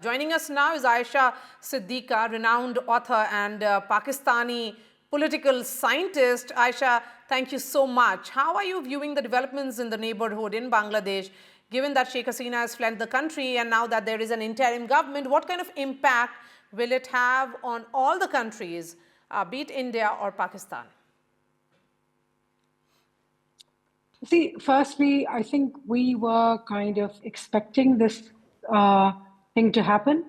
Joining us now is Ayesha Siddiqa, renowned author and Pakistani political scientist. Ayesha, thank you so much. How are you viewing the developments in the neighborhood in Bangladesh, given that Sheikh Hasina has fled the country and now that there is an interim government? What kind of impact will it have on all the countries, be it India or Pakistan? See, firstly, I think we were kind of expecting this thing to happen.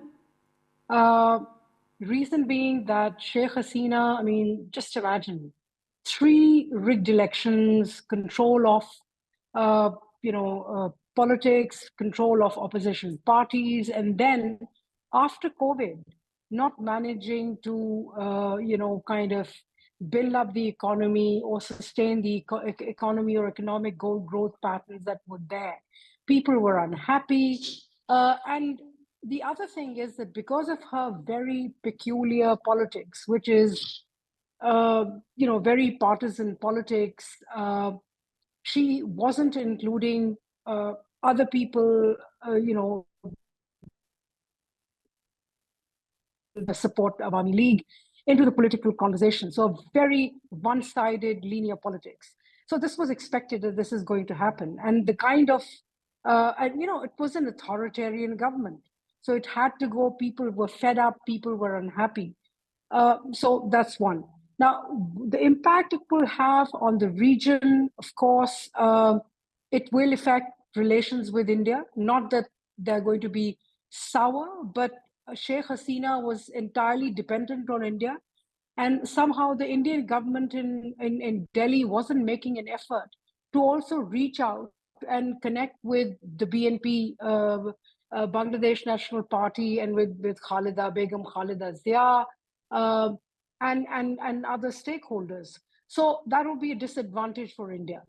Reason being that Sheikh Hasina, I mean, just imagine 3 rigged elections, control of, politics, control of opposition parties, and then after COVID, not managing to, kind of build up the economy or sustain the economy or economic growth patterns that were there. People were unhappy. And the other thing is that because of her very peculiar politics, which is, very partisan politics, she wasn't including other people, the support Awami League into the political conversation. So a very one-sided linear politics. So this was expected that this is going to happen. And the kind of, it was an authoritarian government. So it had to go, people were fed up, people were unhappy. So that's one. Now, the impact it will have on the region, of course, it will affect relations with India. Not that they're going to be sour, but Sheikh Hasina was entirely dependent on India. And somehow the Indian government in Delhi wasn't making an effort to also reach out and connect with the BNP, Bangladesh National Party, and with Khalida, Begum Khalida Zia, and other stakeholders. So that would be a disadvantage for India.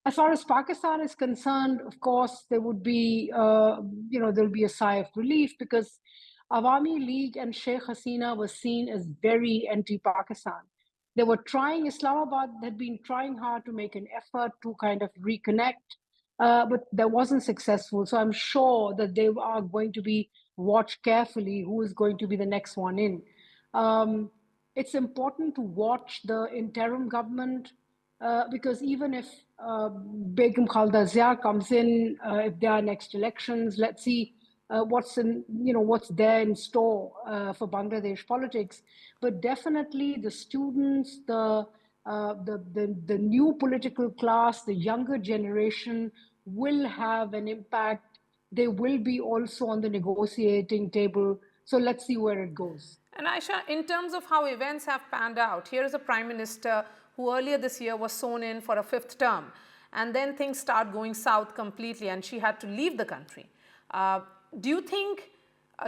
As far as Pakistan is concerned, of course, there would be, there'll be a sigh of relief because Awami League and Sheikh Hasina was seen as very anti-Pakistan. They were trying, Islamabad had been trying hard to make an effort to kind of reconnect, but that wasn't successful. So I'm sure that they are going to be watched carefully who is going to be the next one in. It's important to watch the interim government because even if Begum Khalda Zia comes in, if there are next elections, let's see what's there in store for Bangladesh politics. But definitely the students, the new political class, the younger generation will have an impact. They will be also on the negotiating table. So let's see where it goes. And Ayesha, in terms of how events have panned out, here is a prime minister who earlier this year was sworn in for a 5th term, and then things start going south completely and she had to leave the country. Do you think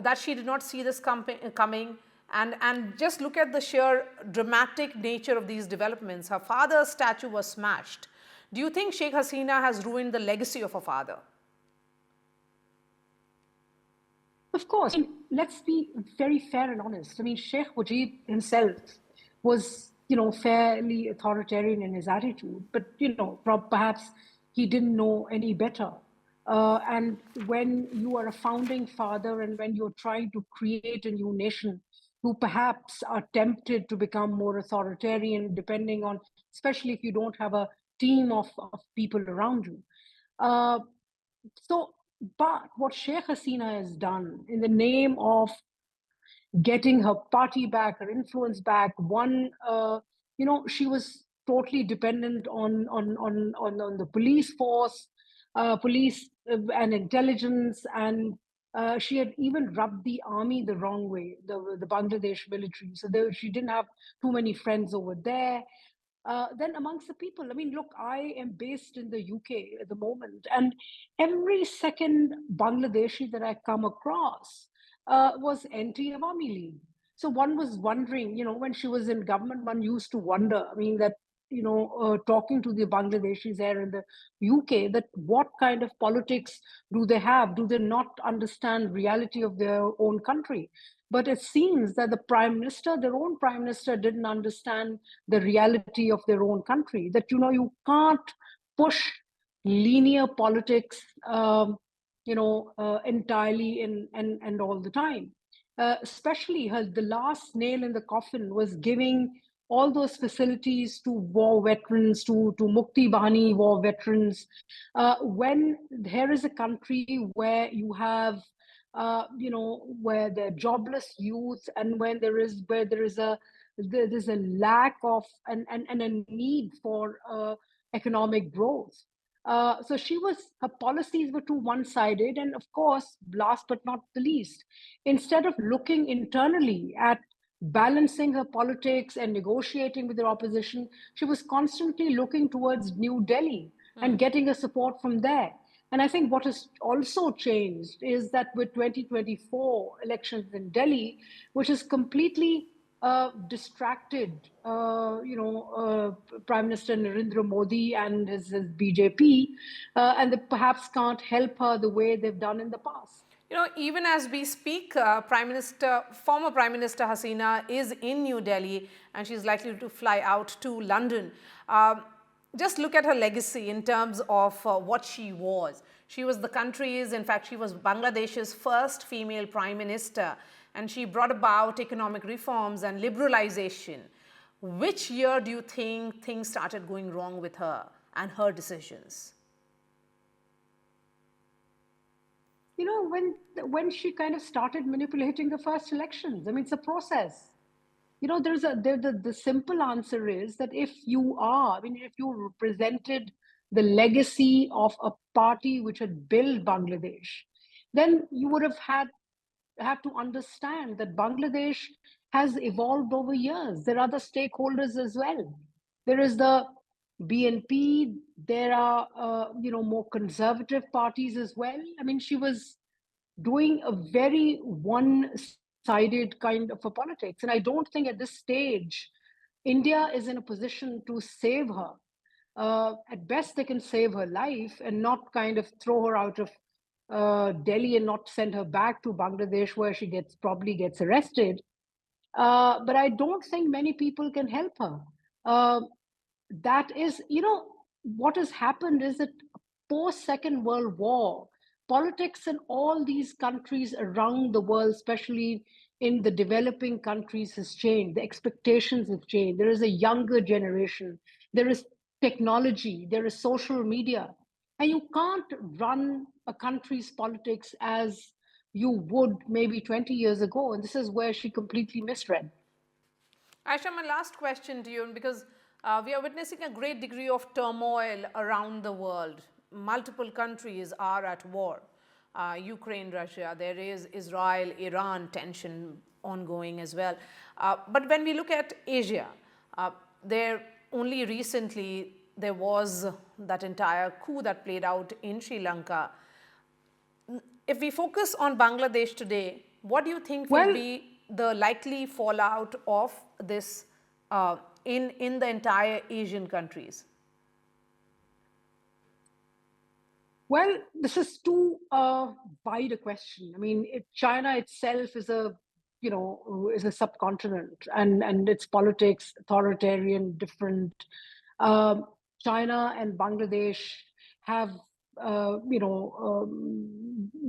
that she did not see this coming? And just look at the sheer dramatic nature of these developments. Her father's statue was smashed. Do you think Sheikh Hasina has ruined the legacy of her father? Of course. I mean, let's be very fair and honest. I mean, Sheikh Mujib himself was, fairly authoritarian in his attitude, but, perhaps he didn't know any better. And when you are a founding father and when you're trying to create a new nation, who perhaps are tempted to become more authoritarian, depending on, especially if you don't have a team of people around you. But what Sheikh Hasina has done in the name of getting her party back, her influence back, she was totally dependent on the police force, police and intelligence, and she had even rubbed the army the wrong way, the Bangladesh military. So she didn't have too many friends over there. Then amongst the people, I mean, look, I am based in the UK at the moment, and every second Bangladeshi that I come across was anti-Awami League. So one was wondering, when she was in government, one used to wonder, I mean, that, talking to the Bangladeshis there in the UK, that what kind of politics do they have? Do they not understand reality of their own country? But it seems that their own prime minister, didn't understand the reality of their own country, that, you can't push linear politics, entirely and all the time. Especially the last nail in the coffin was giving all those facilities to war veterans, to Mukti Bahani war veterans. When there is a country where you have, where there are jobless youth, and when there is a lack of and a need for economic growth. So her policies were too one-sided, and of course, last but not the least, instead of looking internally at balancing her politics and negotiating with her opposition, she was constantly looking towards New Delhi and getting her support from there. And I think what has also changed is that with 2024 elections in Delhi, which is completely distracted, Prime Minister Narendra Modi and his BJP, and they perhaps can't help her the way they've done in the past. Even as we speak, former Prime Minister Hasina is in New Delhi, and she's likely to fly out to London. Just look at her legacy in terms of what she was. She was the country's, in fact, she was Bangladesh's first female prime minister, and she brought about economic reforms and liberalization. Which year do you think things started going wrong with her and her decisions? When she kind of started manipulating the first elections. I mean, it's a process. The simple answer is that if you represented the legacy of a party which had built Bangladesh, then you would have to understand that Bangladesh has evolved over years. There are other stakeholders as well. There is the BNP. There are more conservative parties as well. I mean, she was doing a very one-sided kind of a politics, and I don't think at this stage India is in a position to save her. At best, they can save her life and not kind of throw her out of Delhi and not send her back to Bangladesh, where she probably gets arrested. But I don't think many people can help her. That is, what has happened is that post Second World War, politics in all these countries around the world, especially in the developing countries, has changed. The expectations have changed. There is a younger generation. There is technology. There is social media. And you can't run a country's politics as you would maybe 20 years ago. And this is where she completely misread. Ayesha, my last question to you, because we are witnessing a great degree of turmoil around the world. Multiple countries are at war. Ukraine, Russia, there is Israel, Iran tension ongoing as well. But when we look at Asia, there only recently there was that entire coup that played out in Sri Lanka. If we focus on Bangladesh today, what do you think will be the likely fallout of this in the entire Asian countries? Well, this is too wide a question. I mean, China itself is a subcontinent, and its politics authoritarian, different. China and Bangladesh have,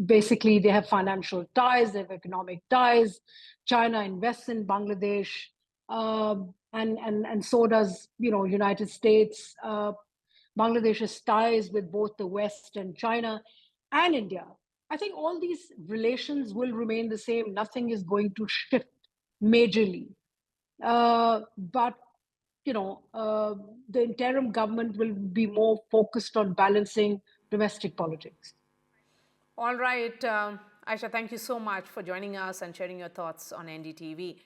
basically they have financial ties, they have economic ties. China invests in Bangladesh, and so does United States. Bangladesh's ties with both the West and China and India. I think all these relations will remain the same. Nothing is going to shift majorly. But the interim government will be more focused on balancing domestic politics. All right. Ayesha, thank you so much for joining us and sharing your thoughts on NDTV.